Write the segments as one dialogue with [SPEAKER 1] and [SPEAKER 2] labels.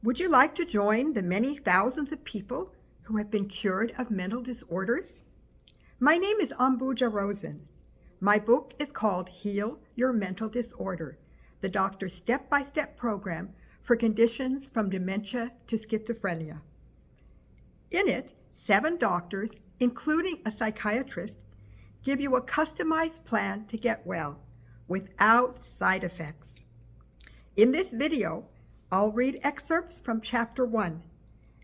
[SPEAKER 1] Would you like to join the many thousands of people who have been cured of mental disorders? My name is Ambuja Rosen. My book is called Heal Your Mental Disorder, the doctor's step-by-step program for conditions from dementia to schizophrenia. In it, 7 doctors, including a psychiatrist, give you a customized plan to get well without side effects. In this video, I'll read excerpts from Chapter 1,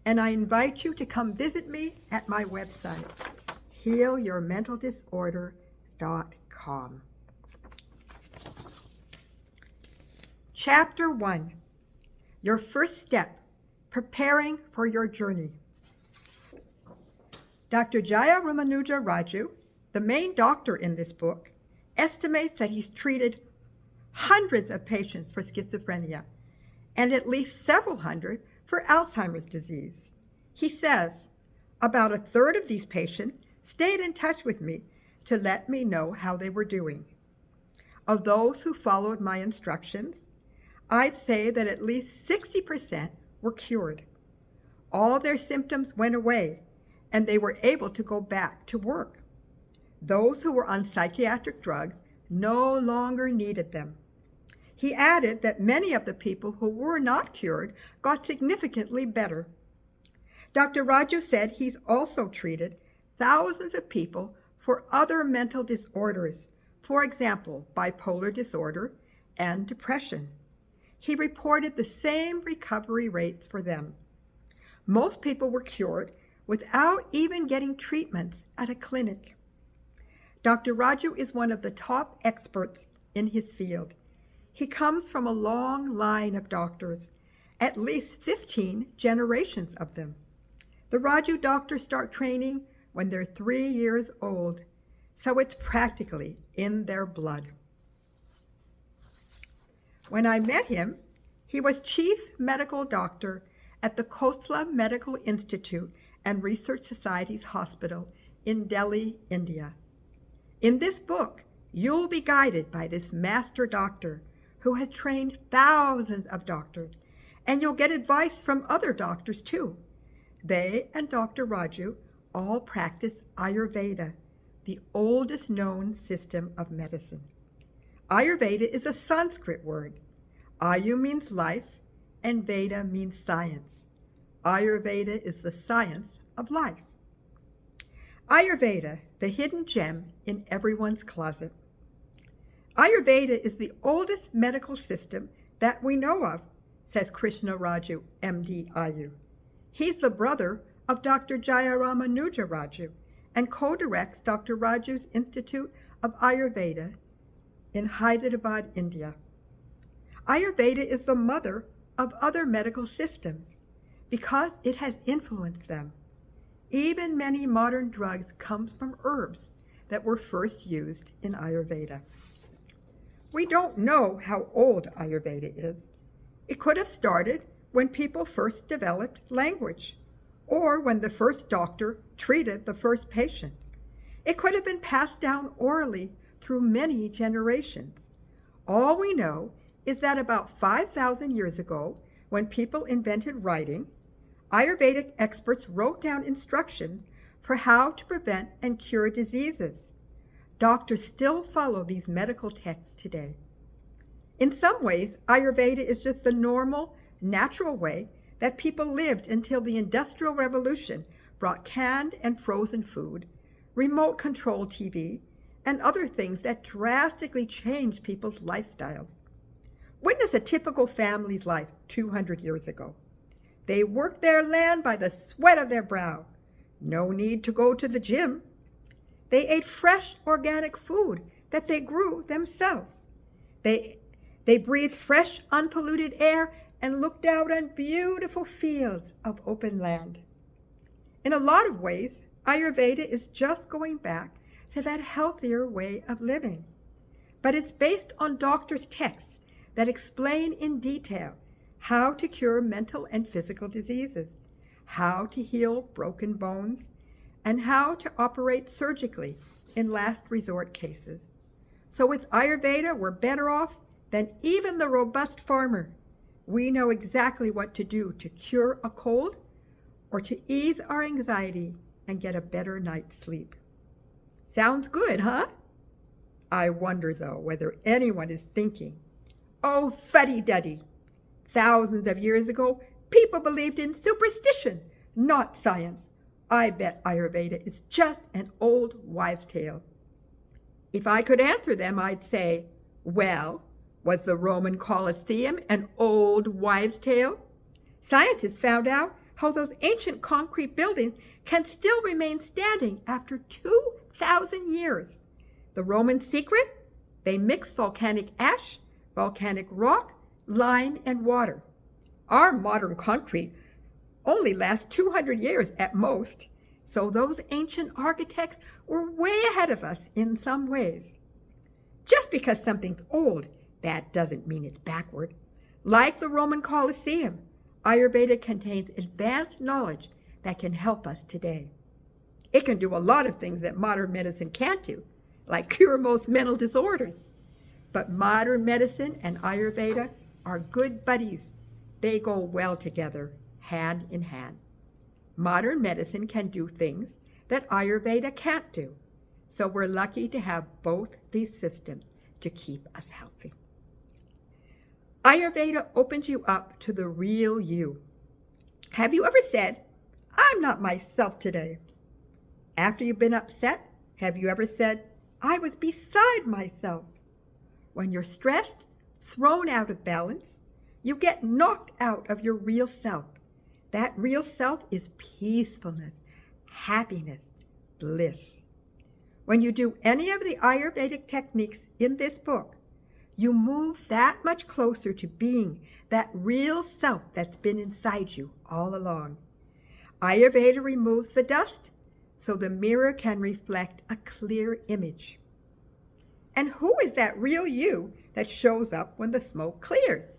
[SPEAKER 1] and I invite you to come visit me at my website, healyourmentaldisorder.com. Chapter 1, Your First Step, Preparing for Your Journey. Dr. Jaya Ramanuja Raju, the main doctor in this book, estimates that he's treated hundreds of patients for schizophrenia and at least several hundred for Alzheimer's disease. He says, about a third of these patients stayed in touch with me to let me know how they were doing. Of those who followed my instructions, I'd say that at least 60% were cured. All their symptoms went away, and they were able to go back to work. Those who were on psychiatric drugs no longer needed them. He added that many of the people who were not cured got significantly better. Dr. Raju said he's also treated thousands of people for other mental disorders, for example, bipolar disorder and depression. He reported the same recovery rates for them. Most people were cured without even getting treatments at a clinic. Dr. Raju is one of the top experts in his field. He comes from a long line of doctors, at least 15 generations of them. The Raju doctors start training when they're 3 years old, so it's practically in their blood. When I met him, he was chief medical doctor at the Khosla Medical Institute and Research Society's hospital in Delhi, India. In this book, you'll be guided by this master doctor who has trained thousands of doctors, and you'll get advice from other doctors too. They and Dr. Raju all practice Ayurveda, the oldest known system of medicine. Ayurveda is a Sanskrit word. Ayu means life, and Veda means science. Ayurveda is the science of life. Ayurveda, the hidden gem in everyone's closet. Ayurveda is the oldest medical system that we know of, says Krishna Raju, MD Ayu. He's the brother of Dr. Jaya Ramanuja Raju and co-directs Dr. Raju's Institute of Ayurveda in Hyderabad, India. Ayurveda is the mother of other medical systems because it has influenced them. Even many modern drugs come from herbs that were first used in Ayurveda. We don't know how old Ayurveda is. It could have started when people first developed language, or when the first doctor treated the first patient. It could have been passed down orally through many generations. All we know is that about 5,000 years ago, when people invented writing, Ayurvedic experts wrote down instructions for how to prevent and cure diseases. Doctors still follow these medical texts today. In some ways, Ayurveda is just the normal, natural way that people lived until the Industrial Revolution brought canned and frozen food, remote-controlled TV, and other things that drastically changed people's lifestyles. Witness a typical family's life 200 years ago. They worked their land by the sweat of their brow. No need to go to the gym. They ate fresh organic food that they grew themselves. They breathed fresh, unpolluted air and looked out on beautiful fields of open land. In a lot of ways, Ayurveda is just going back to that healthier way of living. But it's based on doctors' texts that explain in detail how to cure mental and physical diseases, how to heal broken bones, and how to operate surgically in last resort cases. So with Ayurveda, we're better off than even the robust farmer, we know exactly what to do to cure a cold or to ease our anxiety and get a better night's sleep. Sounds good, huh? I wonder, though, whether anyone is thinking, oh, fuddy-duddy. Thousands of years ago, people believed in superstition, not science. I bet Ayurveda is just an old wives' tale. If I could answer them, I'd say, well, was the Roman Colosseum an old wives' tale? Scientists found out how those ancient concrete buildings can still remain standing after 2,000 years. The Roman secret? They mixed volcanic ash, volcanic rock, lime, and water. Our modern concrete only lasts 200 years at most, so those ancient architects were way ahead of us in some ways. Just because something's old, that doesn't mean it's backward. Like the Roman Colosseum, Ayurveda contains advanced knowledge that can help us today. It can do a lot of things that modern medicine can't do, like cure most mental disorders. But modern medicine and Ayurveda are good buddies. They go well together, hand in hand. Modern medicine can do things that Ayurveda can't do, so we're lucky to have both these systems to keep us healthy. Ayurveda opens you up to the real you. Have you ever said, I'm not myself today? After you've been upset, have you ever said, I was beside myself? When you're stressed, thrown out of balance, you get knocked out of your real self. That real self is peacefulness, happiness, bliss. When you do any of the Ayurvedic techniques in this book, you move that much closer to being that real self that's been inside you all along. Ayurveda removes the dust so the mirror can reflect a clear image. And who is that real you that shows up when the smoke clears?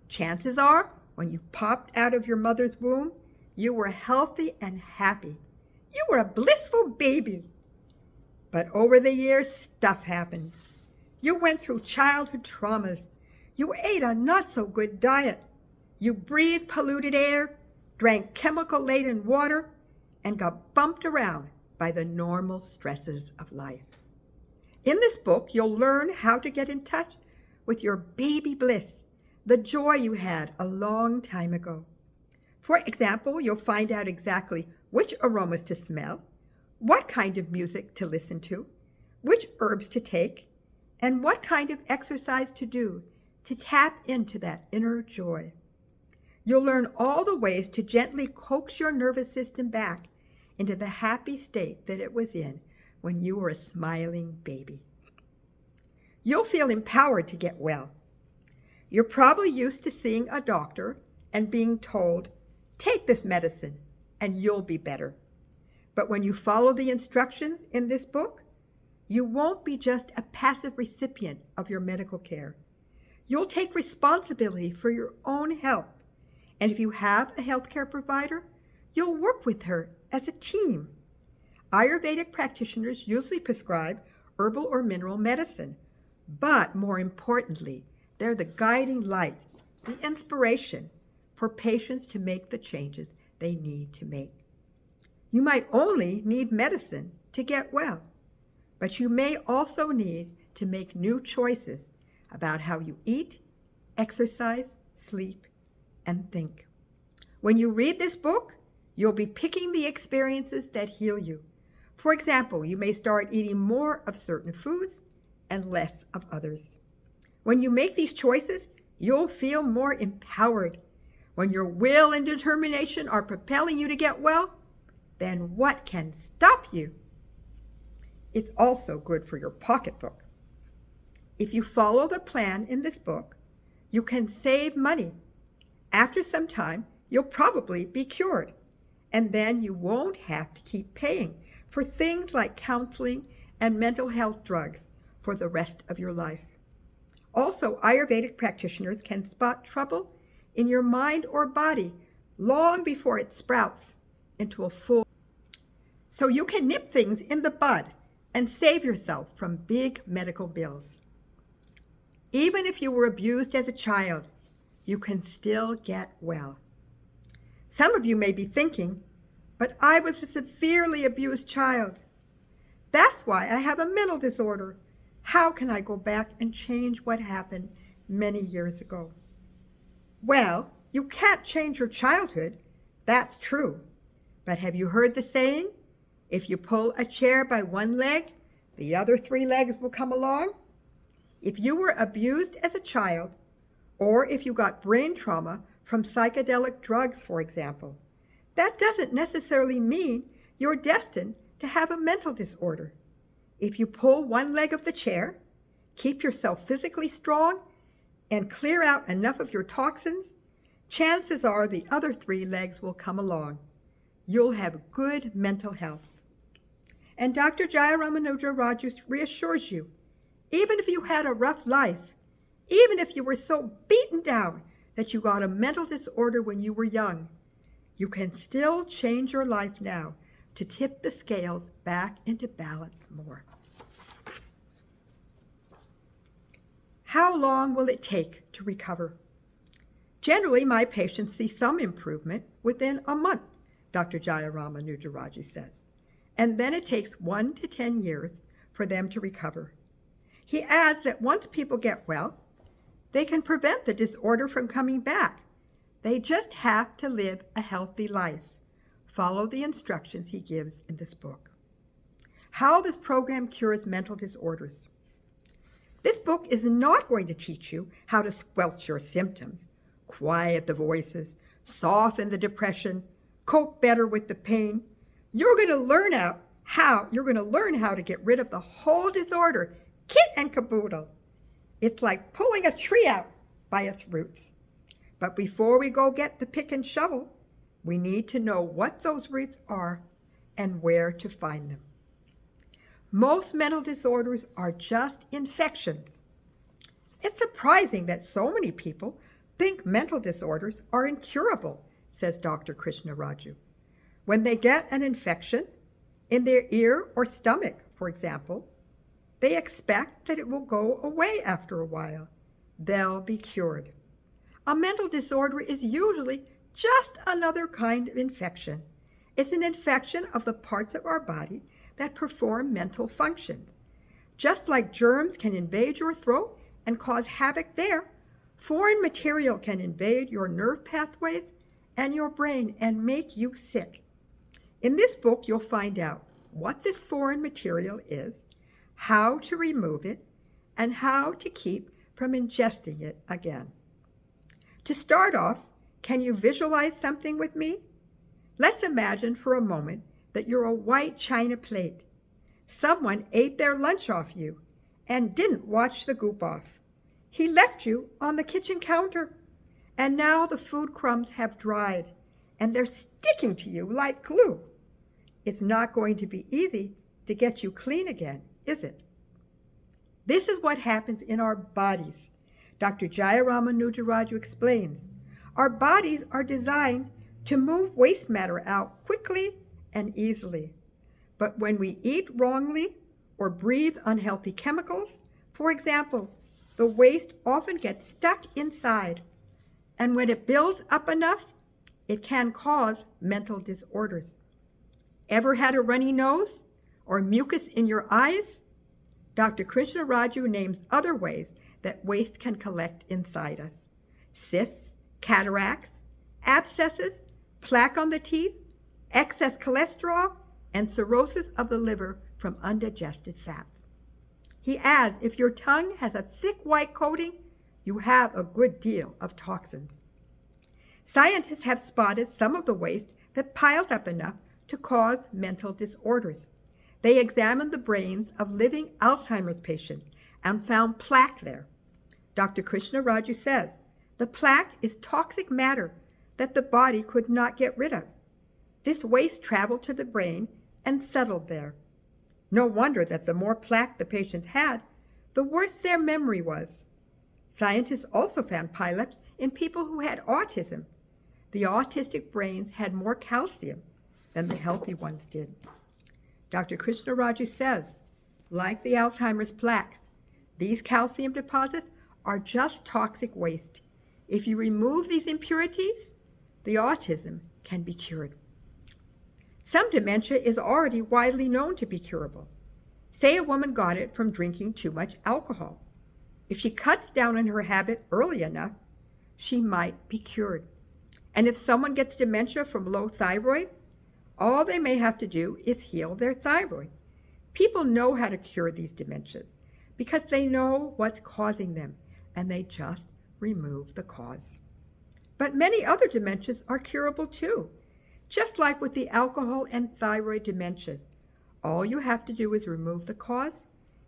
[SPEAKER 1] Chances are, when you popped out of your mother's womb, you were healthy and happy. You were a blissful baby. But over the years, stuff happened. You went through childhood traumas. You ate a not-so-good diet. You breathed polluted air, drank chemical-laden water, and got bumped around by the normal stresses of life. In this book, you'll learn how to get in touch with your baby bliss, the joy you had a long time ago. For example, you'll find out exactly which aromas to smell, what kind of music to listen to, which herbs to take, and what kind of exercise to do to tap into that inner joy. You'll learn all the ways to gently coax your nervous system back into the happy state that it was in when you were a smiling baby. You'll feel empowered to get well. You're probably used to seeing a doctor and being told, take this medicine and you'll be better. But when you follow the instructions in this book, you won't be just a passive recipient of your medical care. You'll take responsibility for your own health. And if you have a healthcare provider, you'll work with her as a team. Ayurvedic practitioners usually prescribe herbal or mineral medicine, but more importantly, they're the guiding light, the inspiration for patients to make the changes they need to make. You might only need medicine to get well, but you may also need to make new choices about how you eat, exercise, sleep, and think. When you read this book, you'll be picking the experiences that heal you. For example, you may start eating more of certain foods and less of others. When you make these choices, you'll feel more empowered. When your will and determination are propelling you to get well, then what can stop you? It's also good for your pocketbook. If you follow the plan in this book, you can save money. After some time, you'll probably be cured, and then you won't have to keep paying for things like counseling and mental health drugs for the rest of your life. Also, Ayurvedic practitioners can spot trouble in your mind or body long before it sprouts into a full. So you can nip things in the bud and save yourself from big medical bills. Even if you were abused as a child, you can still get well. Some of you may be thinking, but I was a severely abused child. That's why I have a mental disorder. How can I go back and change what happened many years ago? Well, you can't change your childhood. That's true. But have you heard the saying, if you pull a chair by one leg, the other 3 legs will come along? If you were abused as a child, or if you got brain trauma from psychedelic drugs, for example, that doesn't necessarily mean you're destined to have a mental disorder. If you pull one leg of the chair, keep yourself physically strong, and clear out enough of your toxins, chances are the other 3 legs will come along. You'll have good mental health. And Dr. Jaya Ramanuja Raju reassures you, even if you had a rough life, even if you were so beaten down that you got a mental disorder when you were young, you can still change your life now to tip the scales back into balance more. How long will it take to recover? Generally, my patients see some improvement within a month, Dr. Jaya Ramanuja Raju says, and then it takes 1 to 10 years for them to recover. He adds that once people get well, they can prevent the disorder from coming back. They just have to live a healthy life. Follow the instructions he gives in this book. How this program cures mental disorders. This book is not going to teach you how to squelch your symptoms, quiet the voices, soften the depression, cope better with the pain. You're going to learn how to get rid of the whole disorder, kit and caboodle. It's like pulling a tree out by its roots. But before we go get the pick and shovel, we need to know what those roots are and where to find them. Most mental disorders are just infections. It's surprising that so many people think mental disorders are incurable, says Dr. Krishna Raju. When they get an infection in their ear or stomach, for example, they expect that it will go away after a while. They'll be cured. A mental disorder is usually just another kind of infection. It's an infection of the parts of our body that perform mental functions. Just like germs can invade your throat and cause havoc there, foreign material can invade your nerve pathways and your brain and make you sick. In this book, you'll find out what this foreign material is, how to remove it, and how to keep from ingesting it again. To start off, can you visualize something with me? Let's imagine for a moment that you're a white china plate. Someone ate their lunch off you and didn't wash the goop off. He left you on the kitchen counter, and now the food crumbs have dried and they're sticking to you like glue. It's not going to be easy to get you clean again, is it? This is what happens in our bodies. Dr. Jaya Ramanuja Raju explains, our bodies are designed to move waste matter out quickly and easily. But when we eat wrongly or breathe unhealthy chemicals, for example, the waste often gets stuck inside. And when it builds up enough, it can cause mental disorders. Ever had a runny nose or mucus in your eyes? Dr. Krishna Raju names other ways that waste can collect inside us. Cysts, cataracts, abscesses, plaque on the teeth, excess cholesterol, and cirrhosis of the liver from undigested fats. He adds, if your tongue has a thick white coating, you have a good deal of toxins. Scientists have spotted some of the waste that piled up enough to cause mental disorders. They examined the brains of living Alzheimer's patients and found plaque there. Dr. Krishna Raju says, the plaque is toxic matter that the body could not get rid of. This waste traveled to the brain and settled there. No wonder that the more plaque the patients had, the worse their memory was. Scientists also found pileups in people who had autism. The autistic brains had more calcium than the healthy ones did. Dr. Krishna Raju says, like the Alzheimer's plaques, these calcium deposits are just toxic waste. If you remove these impurities, the autism can be cured. Some dementia is already widely known to be curable. Say a woman got it from drinking too much alcohol. If she cuts down on her habit early enough, she might be cured. And if someone gets dementia from low thyroid, all they may have to do is heal their thyroid. People know how to cure these dementias because they know what's causing them, and they just remove the cause. But many other dementias are curable too. Just like with the alcohol and thyroid dementias, all you have to do is remove the cause,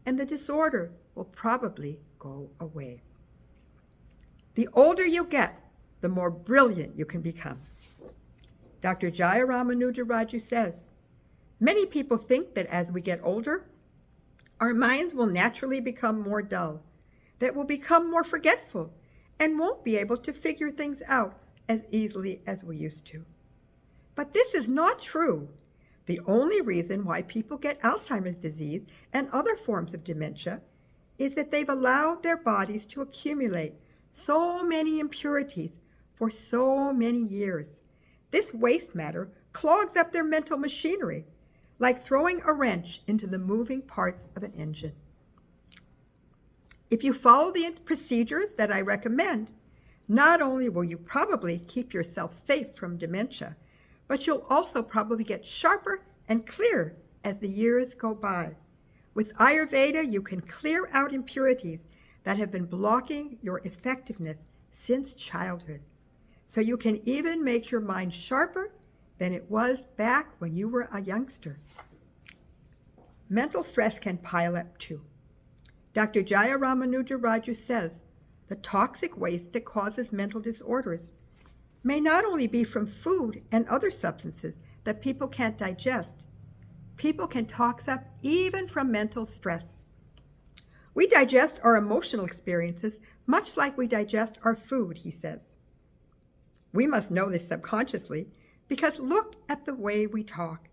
[SPEAKER 1] and the disorder will probably go away. The older you get, the more brilliant you can become. Dr. Jaya Ramanuja Raju says, many people think that as we get older, our minds will naturally become more dull, that we'll become more forgetful, and won't be able to figure things out as easily as we used to. But this is not true. The only reason why people get Alzheimer's disease and other forms of dementia is that they've allowed their bodies to accumulate so many impurities for so many years. This waste matter clogs up their mental machinery, like throwing a wrench into the moving parts of an engine. If you follow the procedures that I recommend, not only will you probably keep yourself safe from dementia, but you'll also probably get sharper and clearer as the years go by. With Ayurveda, you can clear out impurities that have been blocking your effectiveness since childhood. So you can even make your mind sharper than it was back when you were a youngster. Mental stress can pile up too. Dr. Jaya Ramanuja Raju says the toxic waste that causes mental disorders may not only be from food and other substances that people can't digest. People can tox up even from mental stress. We digest our emotional experiences much like we digest our food, he says. We must know this subconsciously because look at the way we talk.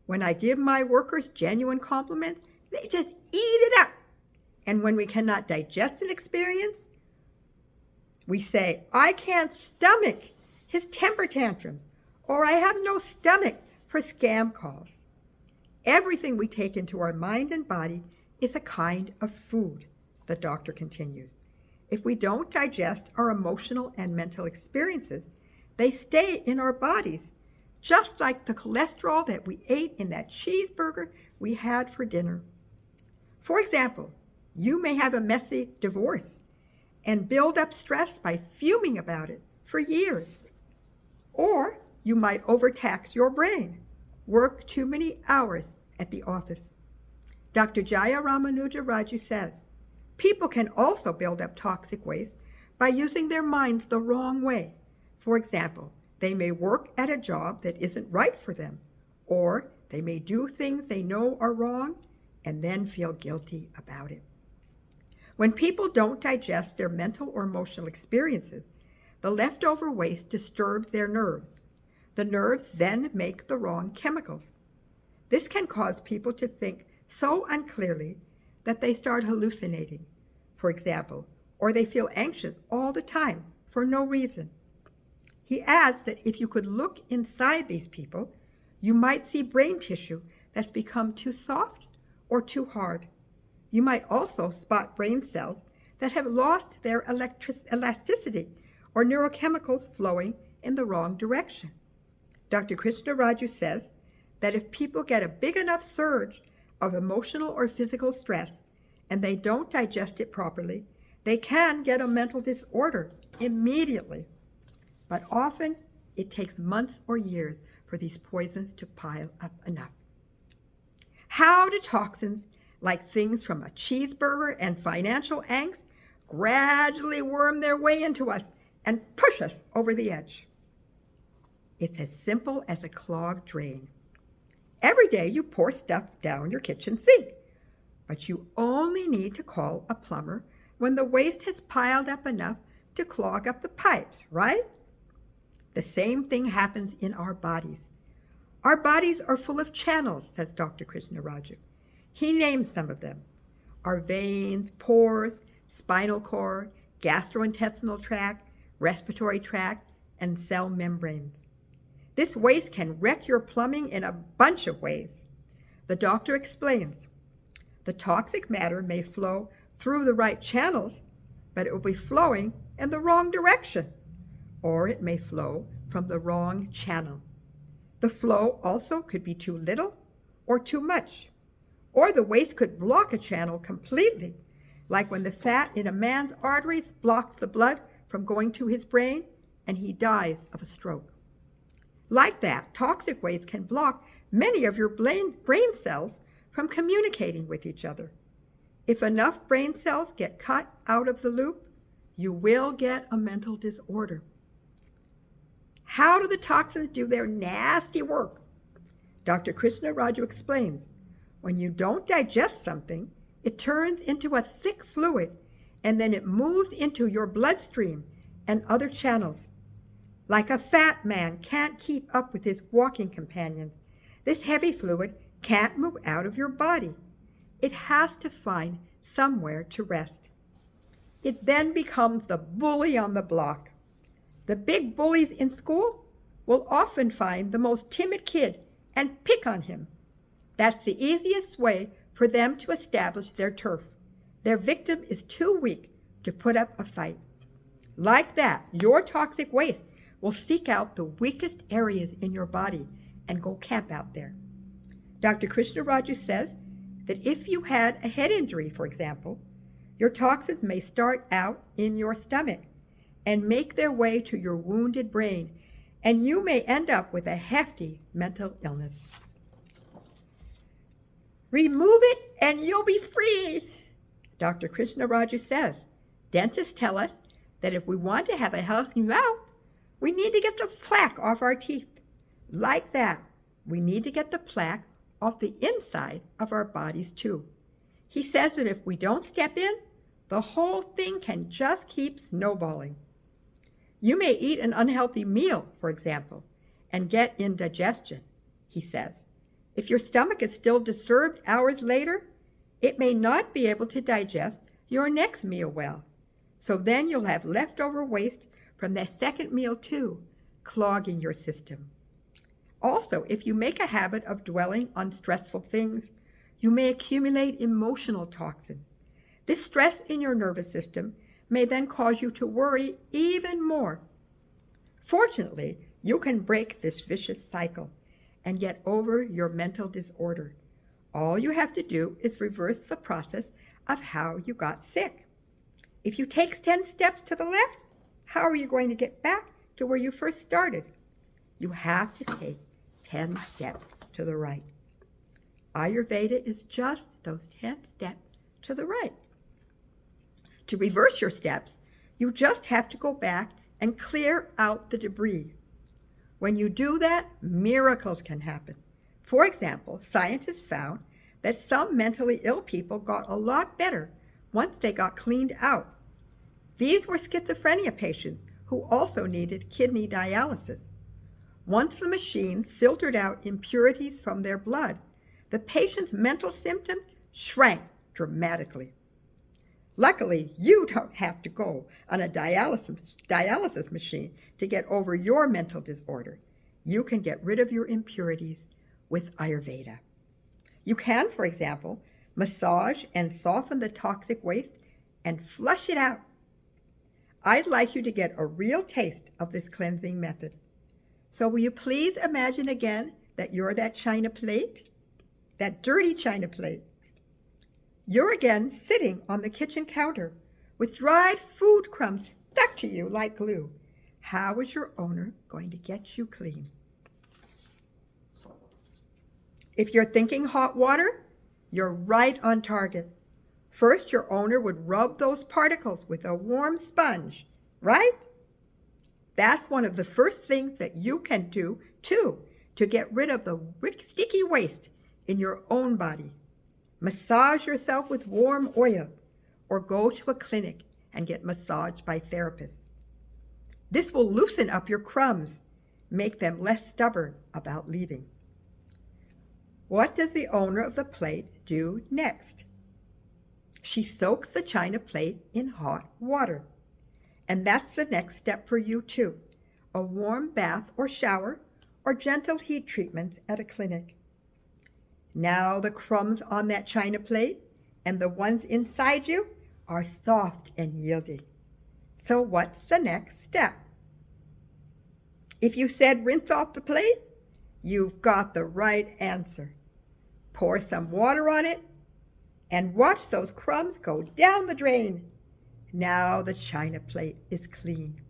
[SPEAKER 1] When I give my workers genuine compliments, they just eat it up. And when we cannot digest an experience, we say, I can't stomach his temper tantrums, or I have no stomach for scam calls. Everything we take into our mind and body is a kind of food, the doctor continues. If we don't digest our emotional and mental experiences, they stay in our bodies, just like the cholesterol that we ate in that cheeseburger we had for dinner. For example, you may have a messy divorce and build up stress by fuming about it for years. Or you might overtax your brain, work too many hours at the office. Dr. Jaya Ramanuja Raju says, people can also build up toxic waste by using their minds the wrong way. For example, they may work at a job that isn't right for them, or they may do things they know are wrong and then feel guilty about it. When people don't digest their mental or emotional experiences, the leftover waste disturbs their nerves. The nerves then make the wrong chemicals. This can cause people to think so unclearly that they start hallucinating, for example, or they feel anxious all the time for no reason. He adds that if you could look inside these people, you might see brain tissue that's become too soft or too hard. You might also spot brain cells that have lost their elasticity or neurochemicals flowing in the wrong direction. Dr. Krishna Raju says that if people get a big enough surge of emotional or physical stress and they don't digest it properly, they can get a mental disorder immediately. But often it takes months or years for these poisons to pile up enough. How do toxins like things from a cheeseburger and financial angst gradually worm their way into us and push us over the edge? It's as simple as a clogged drain. Every day you pour stuff down your kitchen sink, but you only need to call a plumber when the waste has piled up enough to clog up the pipes, right? The same thing happens in our bodies. Our bodies are full of channels, says Dr. Krishna Raju. He names some of them. Our veins, pores, spinal cord, gastrointestinal tract, respiratory tract, and cell membranes. This waste can wreck your plumbing in a bunch of ways. The doctor explains, the toxic matter may flow through the right channels, but it will be flowing in the wrong direction, or it may flow from the wrong channel. The flow also could be too little or too much, or the waste could block a channel completely, like when the fat in a man's arteries blocks the blood from going to his brain and he dies of a stroke. Like that, toxic waste can block many of your brain cells from communicating with each other. If enough brain cells get cut out of the loop, you will get a mental disorder. How do the toxins do their nasty work? Dr. Krishna Raju explains, when you don't digest something, it turns into a thick fluid, and then it moves into your bloodstream and other channels. Like a fat man can't keep up with his walking companions, this heavy fluid can't move out of your body. It has to find somewhere to rest. It then becomes the bully on the block. The big bullies in school will often find the most timid kid and pick on him. That's the easiest way for them to establish their turf. Their victim is too weak to put up a fight. Like that, your toxic waste will seek out the weakest areas in your body and go camp out there. Dr. Krishna Raju says that if you had a head injury, for example, your toxins may start out in your stomach and make their way to your wounded brain, and you may end up with a hefty mental illness. Remove it and you'll be free. Dr. Krishna Raju says, dentists tell us that if we want to have a healthy mouth, we need to get the plaque off our teeth. Like that, we need to get the plaque off the inside of our bodies too. He says that if we don't step in, the whole thing can just keep snowballing. You may eat an unhealthy meal, for example, and get indigestion, he says. If your stomach is still disturbed hours later, it may not be able to digest your next meal well. So then you'll have leftover waste from that second meal too, clogging your system. Also, if you make a habit of dwelling on stressful things, you may accumulate emotional toxins. This stress in your nervous system may then cause you to worry even more. Fortunately, you can break this vicious cycle and get over your mental disorder. All you have to do is reverse the process of how you got sick. If you take 10 steps to the left, how are you going to get back to where you first started? You have to take 10 steps to the right. Ayurveda is just those 10 steps to the right. To reverse your steps, you just have to go back and clear out the debris. When you do that, miracles can happen. For example, scientists found that some mentally ill people got a lot better once they got cleaned out. These were schizophrenia patients who also needed kidney dialysis. Once the machine filtered out impurities from their blood, the patient's mental symptoms shrank dramatically. Luckily, you don't have to go on a dialysis machine to get over your mental disorder. You can get rid of your impurities with Ayurveda. You can, for example, massage and soften the toxic waste and flush it out. I'd like you to get a real taste of this cleansing method. So will you please imagine again that you're that china plate, that dirty china plate. You're again sitting on the kitchen counter with dried food crumbs stuck to you like glue. How is your owner going to get you clean? If you're thinking hot water, you're right on target. First, your owner would rub those particles with a warm sponge, right? That's one of the first things that you can do, too, to get rid of the sticky waste in your own body. Massage yourself with warm oil, or go to a clinic and get massaged by therapists. This will loosen up your crumbs, make them less stubborn about leaving. What does the owner of the plate do next? She soaks the china plate in hot water, And that's the next step for you too. A warm bath or shower or gentle heat treatments at a clinic. Now the crumbs on that china plate and the ones inside you are soft and yieldy. So what's the next step? If you said rinse off the plate, you've got the right answer. Pour some water on it and watch those crumbs go down the drain. Now the china plate is clean.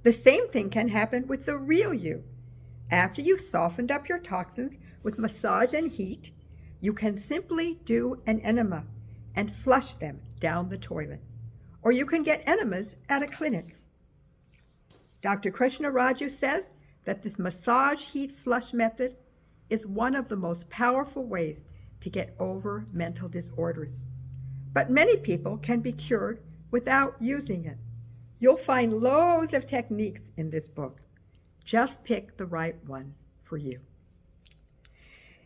[SPEAKER 1] The same thing can happen with the real you. After you've softened up your toxins with massage and heat, you can simply do an enema and flush them down the toilet. Or you can get enemas at a clinic. Dr. Krishna Raju says that this massage heat flush method is one of the most powerful ways to get over mental disorders. But many people can be cured without using it. You'll find loads of techniques in this book. Just pick the right one for you.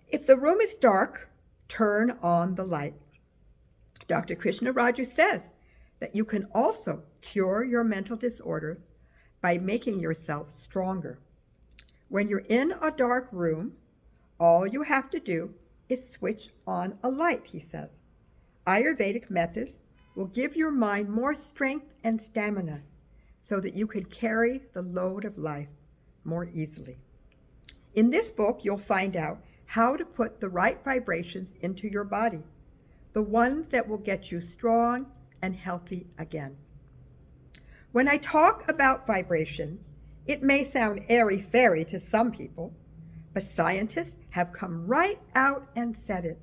[SPEAKER 1] If the room is dark, turn on the light. Dr. Krishna Raju says that you can also cure your mental disorders by making yourself stronger. When you're in a dark room, all you have to do is switch on a light, he says. Ayurvedic methods will give your mind more strength and stamina so that you can carry the load of life more easily. In this book, you'll find out how to put the right vibrations into your body, the ones that will get you strong and healthy again. When I talk about vibration, it may sound airy-fairy to some people, but scientists have come right out and said it.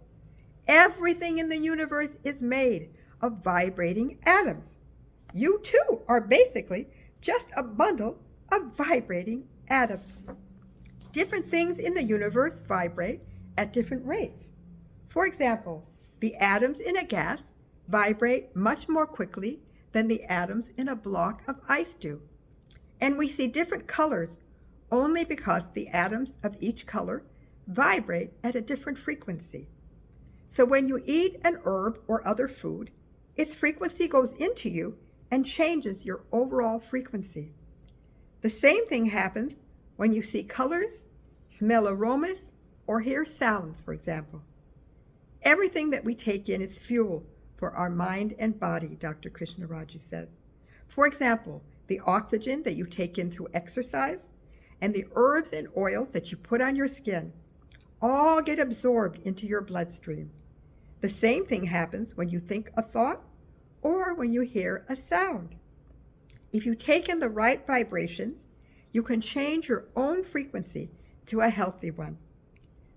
[SPEAKER 1] Everything in the universe is made of vibrating atoms. You too are basically just a bundle of vibrating atoms. Different things in the universe vibrate at different rates. For example, the atoms in a gas vibrate much more quickly than the atoms in a block of ice do. And we see different colors only because the atoms of each color vibrate at a different frequency. So when you eat an herb or other food, its frequency goes into you and changes your overall frequency. The same thing happens when you see colors, smell aromas, or hear sounds, for example. Everything that we take in is fuel for our mind and body, Dr. Krishna Raju says. For example, the oxygen that you take in through exercise and the herbs and oils that you put on your skin all get absorbed into your bloodstream. The same thing happens when you think a thought or when you hear a sound. If you take in the right vibrations, you can change your own frequency to a healthy one.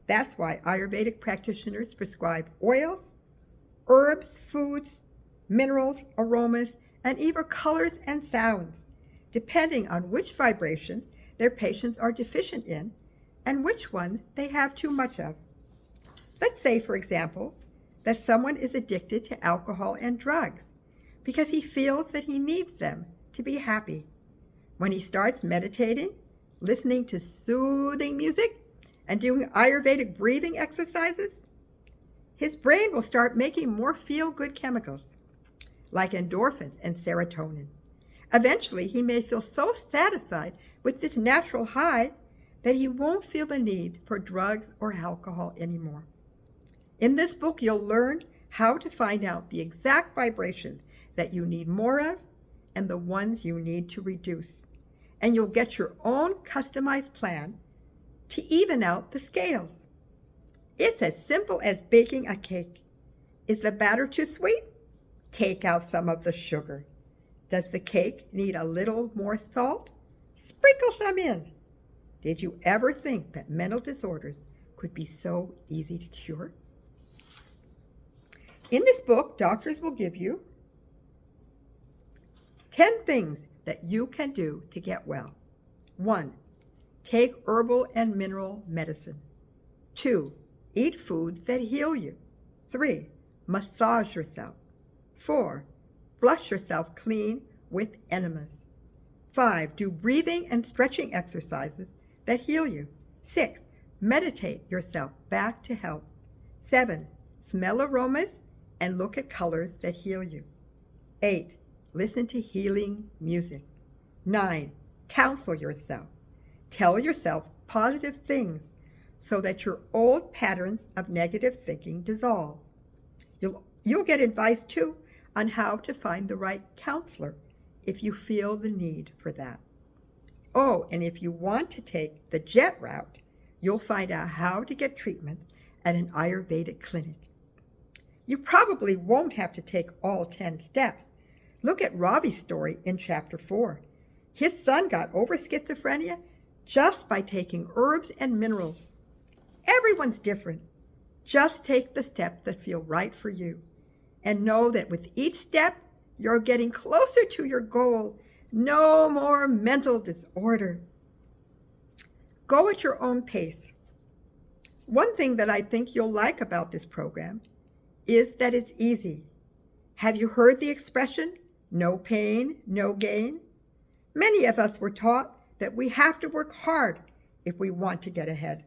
[SPEAKER 1] That's why Ayurvedic practitioners prescribe oils, herbs, foods, minerals, aromas, and even colors and sounds, depending on which vibration their patients are deficient in and which one they have too much of. Let's say, for example, that someone is addicted to alcohol and drugs because he feels that he needs them to be happy. When he starts meditating, listening to soothing music, and doing Ayurvedic breathing exercises, his brain will start making more feel-good chemicals, like endorphins and serotonin. Eventually, he may feel so satisfied with this natural high that he won't feel the need for drugs or alcohol anymore. In this book, you'll learn how to find out the exact vibrations that you need more of and the ones you need to reduce. And you'll get your own customized plan to even out the scales. It's as simple as baking a cake. Is the batter too sweet? Take out some of the sugar. Does the cake need a little more salt? Sprinkle some in. Did you ever think that mental disorders could be so easy to cure? In this book, doctors will give you 10 things that you can do to get well. 1. Take herbal and mineral medicine. 2. Eat foods that heal you. 3. Massage yourself. 4. Flush yourself clean with enemas. 5. Do breathing and stretching exercises that heal you. 6. Meditate yourself back to health. 7. Smell aromas and look at colors that heal you. 8. Listen to healing music. 9. Counsel yourself. Tell yourself positive things so that your old patterns of negative thinking dissolve. You'll get advice, too, on how to find the right counselor if you feel the need for that. Oh, and if you want to take the jet route, you'll find out how to get treatment at an Ayurvedic clinic. You probably won't have to take all 10 steps. Look at Ravi's story in chapter 4. His son got over schizophrenia just by taking herbs and minerals. Everyone's different. Just take the steps that feel right for you. And know that with each step, you're getting closer to your goal. No more mental disorder. Go at your own pace. One thing that I think you'll like about this program is that it's easy. Have you heard the expression, no pain, no gain? Many of us were taught that we have to work hard if we want to get ahead.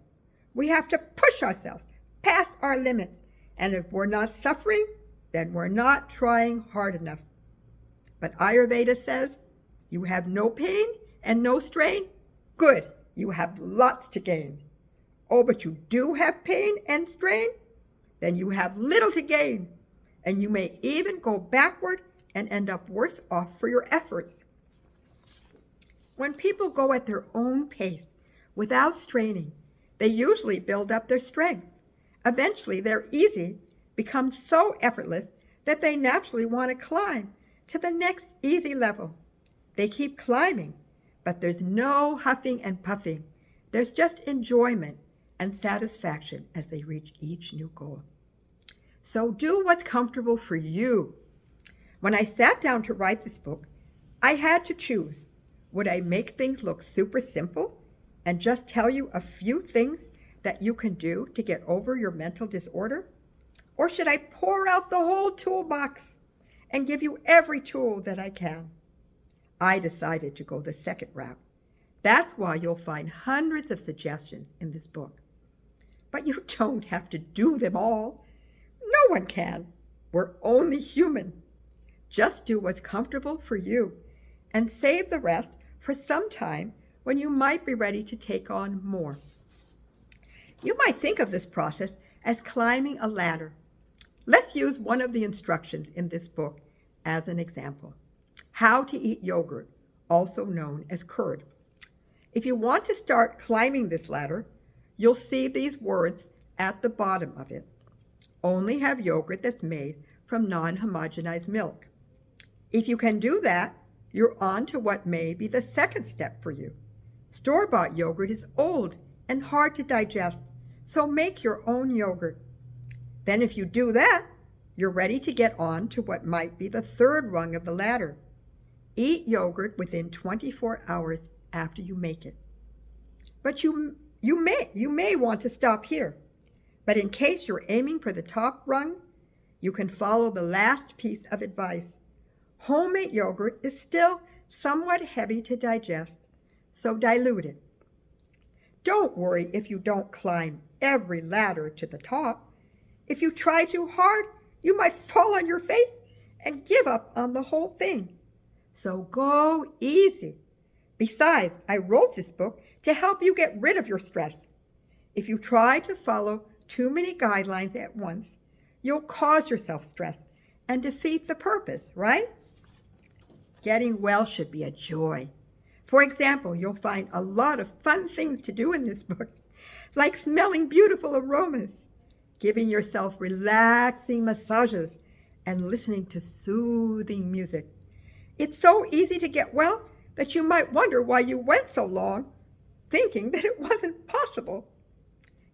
[SPEAKER 1] We have to push ourselves past our limits, and if we're not suffering, then we're not trying hard enough. But Ayurveda says, you have no pain and no strain? Good, you have lots to gain. Oh, but you do have pain and strain? Then you have little to gain, and you may even go backward and end up worse off for your efforts. When people go at their own pace, without straining, they usually build up their strength. Eventually, their easy becomes so effortless that they naturally want to climb to the next easy level. They keep climbing, but there's no huffing and puffing. There's just enjoyment and satisfaction as they reach each new goal. So do what's comfortable for you. When I sat down to write this book, I had to choose. Would I make things look super simple and just tell you a few things that you can do to get over your mental disorder? Or should I pour out the whole toolbox and give you every tool that I can? I decided to go the second route. That's why you'll find hundreds of suggestions in this book. But you don't have to do them all. No one can. We're only human. Just do what's comfortable for you and save the rest for some time when you might be ready to take on more. You might think of this process as climbing a ladder. Let's use one of the instructions in this book as an example. How to eat yogurt, also known as curd. If you want to start climbing this ladder, you'll see these words at the bottom of it. Only have yogurt that's made from non-homogenized milk. If you can do that, you're on to what may be the second step for you. Store-bought yogurt is old and hard to digest, so make your own yogurt. Then if you do that, you're ready to get on to what might be the third rung of the ladder. Eat yogurt within 24 hours after you make it. But you may want to stop here. But in case you're aiming for the top rung, you can follow the last piece of advice. Homemade yogurt is still somewhat heavy to digest, so dilute it. Don't worry if you don't climb every ladder to the top. If you try too hard, you might fall on your face and give up on the whole thing. So go easy. Besides, I wrote this book to help you get rid of your stress. If you try to follow too many guidelines at once, you'll cause yourself stress and defeat the purpose, right? Getting well should be a joy. For example, you'll find a lot of fun things to do in this book, like smelling beautiful aromas, giving yourself relaxing massages, and listening to soothing music. It's so easy to get well that you might wonder why you went so long thinking that it wasn't possible.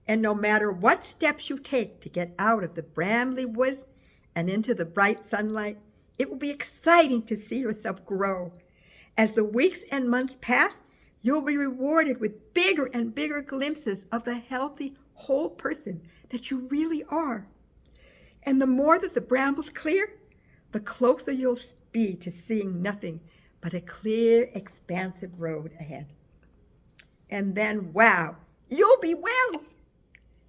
[SPEAKER 1] And no matter what steps you take to get out of the brambly woods and into the bright sunlight, it will be exciting to see yourself grow. As the weeks and months pass, you'll be rewarded with bigger and bigger glimpses of the healthy, whole person that you really are. And the more that the brambles clear, the closer you'll be to seeing nothing but a clear, expansive road ahead. And then, wow, you'll be well.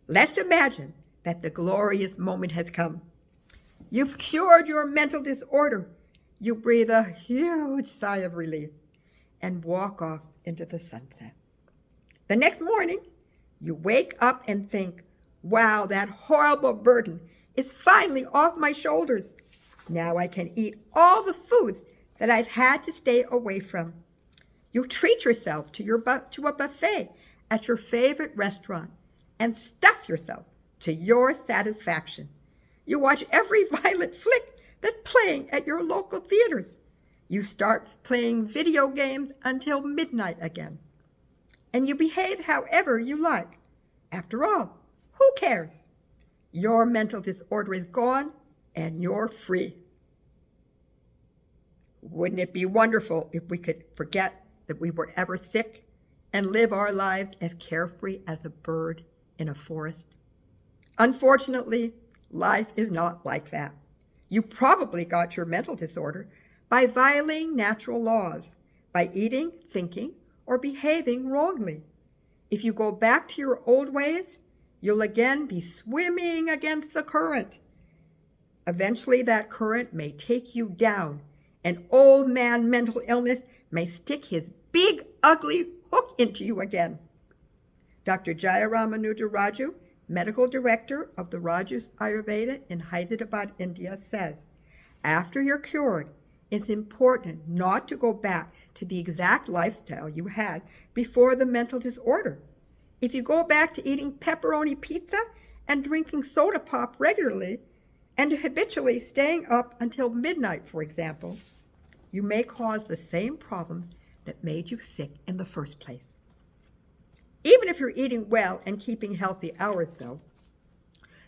[SPEAKER 1] Let's imagine that the glorious moment has come. You've cured your mental disorder. You breathe a huge sigh of relief and walk off into the sunset. The next morning, you wake up and think, wow, that horrible burden is finally off my shoulders. Now I can eat all the foods that I've had to stay away from. You treat yourself to a buffet at your favorite restaurant and stuff yourself to your satisfaction. You watch every violent flick that's playing at your local theaters. You start playing video games until midnight again. And you behave however you like. After all, who cares? Your mental disorder is gone and you're free. Wouldn't it be wonderful if we could forget that we were ever sick and live our lives as carefree as a bird in a forest? Unfortunately, life is not like that. You probably got your mental disorder by violating natural laws, by eating, thinking, or behaving wrongly. If you go back to your old ways, you'll again be swimming against the current. Eventually, that current may take you down. An old man mental illness may stick his big, ugly hook into you again. Dr. Jaya Ramanuja Raju, medical director of the Raju's Ayurveda in Hyderabad, India, says, after you're cured, it's important not to go back to the exact lifestyle you had before the mental disorder. If you go back to eating pepperoni pizza and drinking soda pop regularly, and habitually staying up until midnight, for example, you may cause the same problem that made you sick in the first place. Even if you're eating well and keeping healthy hours, though,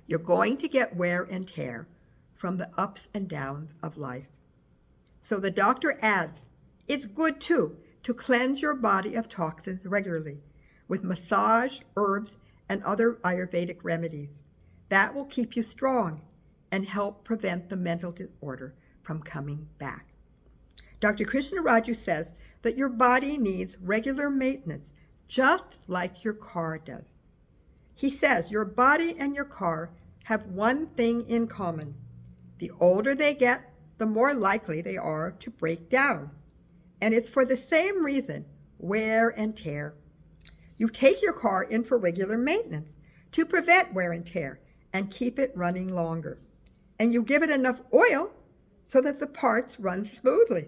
[SPEAKER 1] you're going to get wear and tear from the ups and downs of life. So the doctor adds, it's good too to cleanse your body of toxins regularly with massage, herbs, and other Ayurvedic remedies. That will keep you strong and help prevent the mental disorder from coming back. Dr. Krishna Raju says that your body needs regular maintenance, just like your car does. He says your body and your car have one thing in common. The older they get, the more likely they are to break down. And it's for the same reason, wear and tear. You take your car in for regular maintenance to prevent wear and tear and keep it running longer. And you give it enough oil so that the parts run smoothly.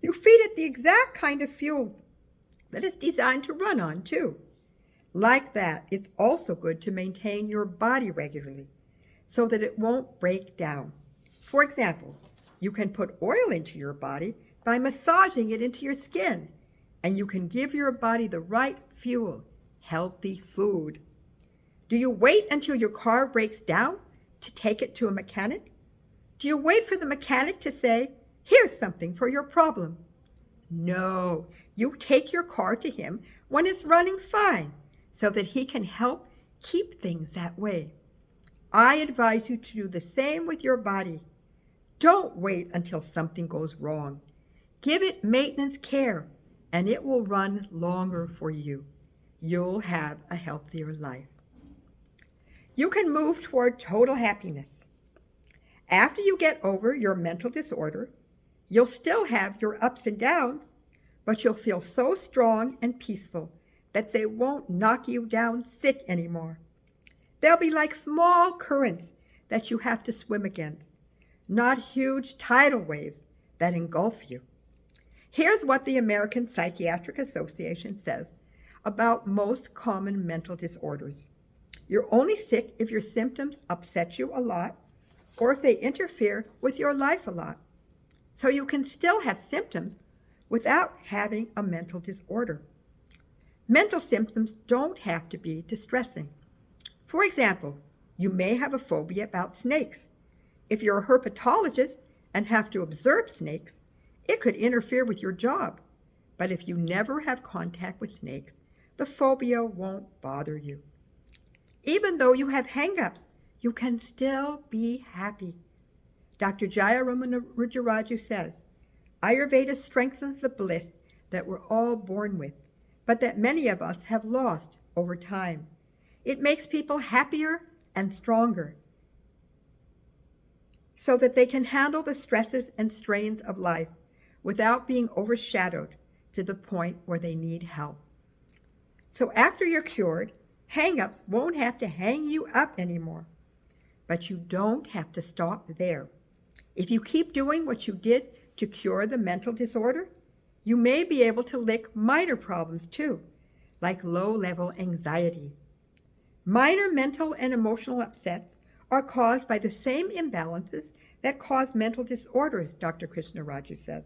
[SPEAKER 1] You feed it the exact kind of fuel that it's designed to run on, too. Like that, it's also good to maintain your body regularly so that it won't break down. For example, you can put oil into your body by massaging it into your skin, and you can give your body the right fuel, healthy food. Do you wait until your car breaks down to take it to a mechanic? Do you wait for the mechanic to say, here's something for your problem? No, you take your car to him when it's running fine so that he can help keep things that way. I advise you to do the same with your body. Don't wait until something goes wrong. Give it maintenance care, and it will run longer for you. You'll have a healthier life. You can move toward total happiness. After you get over your mental disorder, you'll still have your ups and downs, but you'll feel so strong and peaceful that they won't knock you down sick anymore. They'll be like small currents that you have to swim against, not huge tidal waves that engulf you. Here's what the American Psychiatric Association says about most common mental disorders. You're only sick if your symptoms upset you a lot or if they interfere with your life a lot. So you can still have symptoms without having a mental disorder. Mental symptoms don't have to be distressing. For example, you may have a phobia about snakes. If you're a herpetologist and have to observe snakes, it could interfere with your job. But if you never have contact with snakes, the phobia won't bother you. Even though you have hang-ups, you can still be happy. Dr. Jaya Ramanuja Raju says, Ayurveda strengthens the bliss that we're all born with, but that many of us have lost over time. It makes people happier and stronger. so that they can handle the stresses and strains of life without being overshadowed to the point where they need help. So after you're cured, hang-ups won't have to hang you up anymore. But you don't have to stop there. If you keep doing what you did to cure the mental disorder, you may be able to lick minor problems too, like low-level anxiety. Minor mental and emotional upsets are caused by the same imbalances that cause mental disorders, Dr. Krishna Raju says.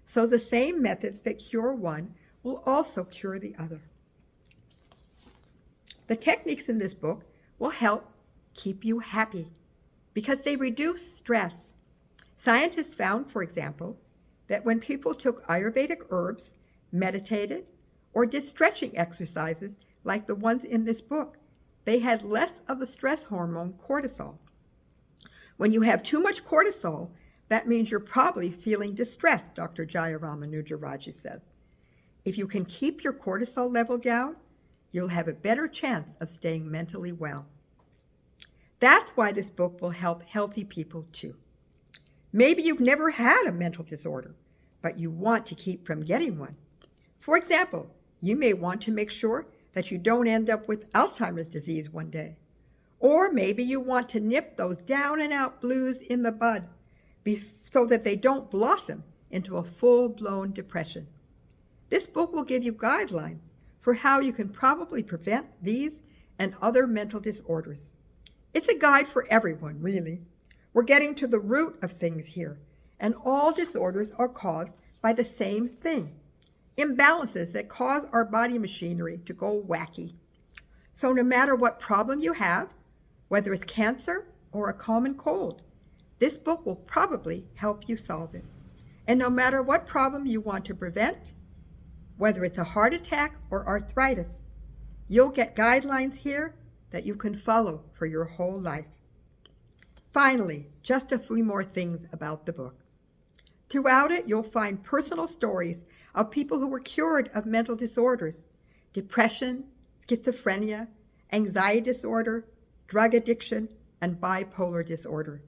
[SPEAKER 1] So the same methods that cure one will also cure the other. The techniques in this book will help keep you happy because they reduce stress. Scientists found, for example, that when people took Ayurvedic herbs, meditated, or did stretching exercises like the ones in this book, they had less of the stress hormone cortisol. When you have too much cortisol, that means you're probably feeling distressed, Dr. Jaya Ramanuja Raju says. If you can keep your cortisol level down, you'll have a better chance of staying mentally well. That's why this book will help healthy people too. Maybe you've never had a mental disorder, but you want to keep from getting one. For example, you may want to make sure that you don't end up with Alzheimer's disease one day. Or maybe you want to nip those down-and-out blues in the bud so that they don't blossom into a full-blown depression. This book will give you guidelines for how you can probably prevent these and other mental disorders. It's a guide for everyone, really. We're getting to the root of things here, and all disorders are caused by the same thing, imbalances that cause our body machinery to go wacky. So no matter what problem you have, whether it's cancer or a common cold, this book will probably help you solve it. And no matter what problem you want to prevent, whether it's a heart attack or arthritis, you'll get guidelines here that you can follow for your whole life. Finally, just a few more things about the book. Throughout it, you'll find personal stories of people who were cured of mental disorders, depression, schizophrenia, anxiety disorder, drug addiction, and bipolar disorder.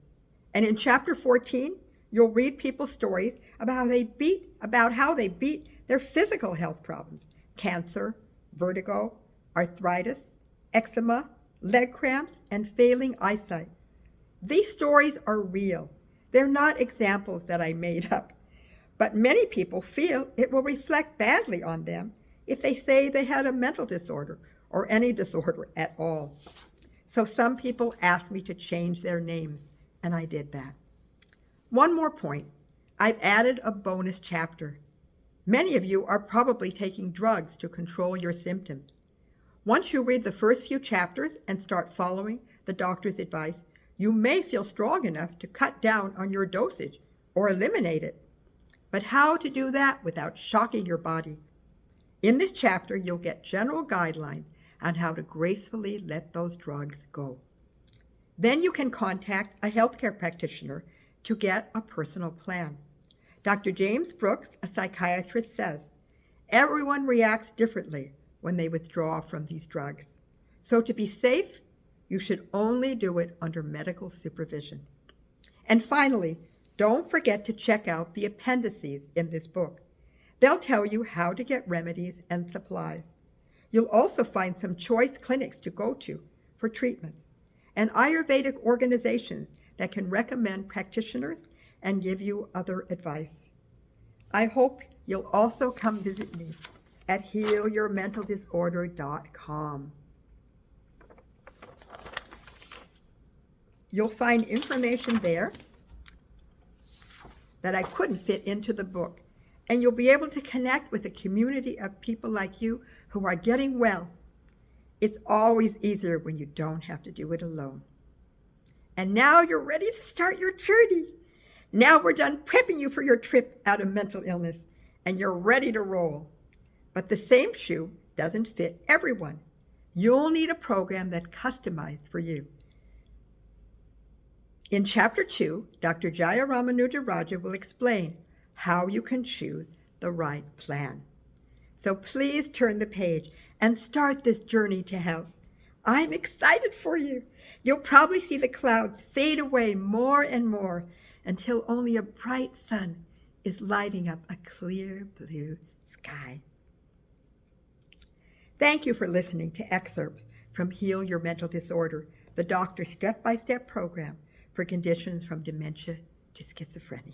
[SPEAKER 1] And in chapter 14, you'll read people's stories about how they beat their physical health problems, cancer, vertigo, arthritis, eczema, leg cramps, and failing eyesight. These stories are real. They're not examples that I made up. But many people feel it will reflect badly on them if they say they had a mental disorder or any disorder at all. So some people asked me to change their names, and I did that. One more point. I've added a bonus chapter. Many of you are probably taking drugs to control your symptoms. Once you read the first few chapters and start following the doctor's advice, you may feel strong enough to cut down on your dosage or eliminate it. But how to do that without shocking your body? In this chapter, you'll get general guidelines on how to gracefully let those drugs go. Then you can contact a healthcare practitioner to get a personal plan. Dr. James Brooks, a psychiatrist, says, everyone reacts differently when they withdraw from these drugs. So to be safe, you should only do it under medical supervision. And finally, don't forget to check out the appendices in this book. They'll tell you how to get remedies and supplies. You'll also find some choice clinics to go to for treatment, and Ayurvedic organizations that can recommend practitioners and give you other advice. I hope you'll also come visit me at healyourmentaldisorder.com. You'll find information there that I couldn't fit into the book, and you'll be able to connect with a community of people like you who are getting well. It's always easier when you don't have to do it alone. And now you're ready to start your journey. Now we're done prepping you for your trip out of mental illness, and you're ready to roll. But the same shoe doesn't fit everyone. You'll need a program that's customized for you. In Chapter 2, Dr. Jaya Ramanuja Raju will explain how you can choose the right plan. So please turn the page and start this journey to health. I'm excited for you. You'll probably see the clouds fade away more and more until only a bright sun is lighting up a clear blue sky. Thank you for listening to excerpts from Heal Your Mental Disorder, the doctor's step-by-step program for conditions from dementia to schizophrenia.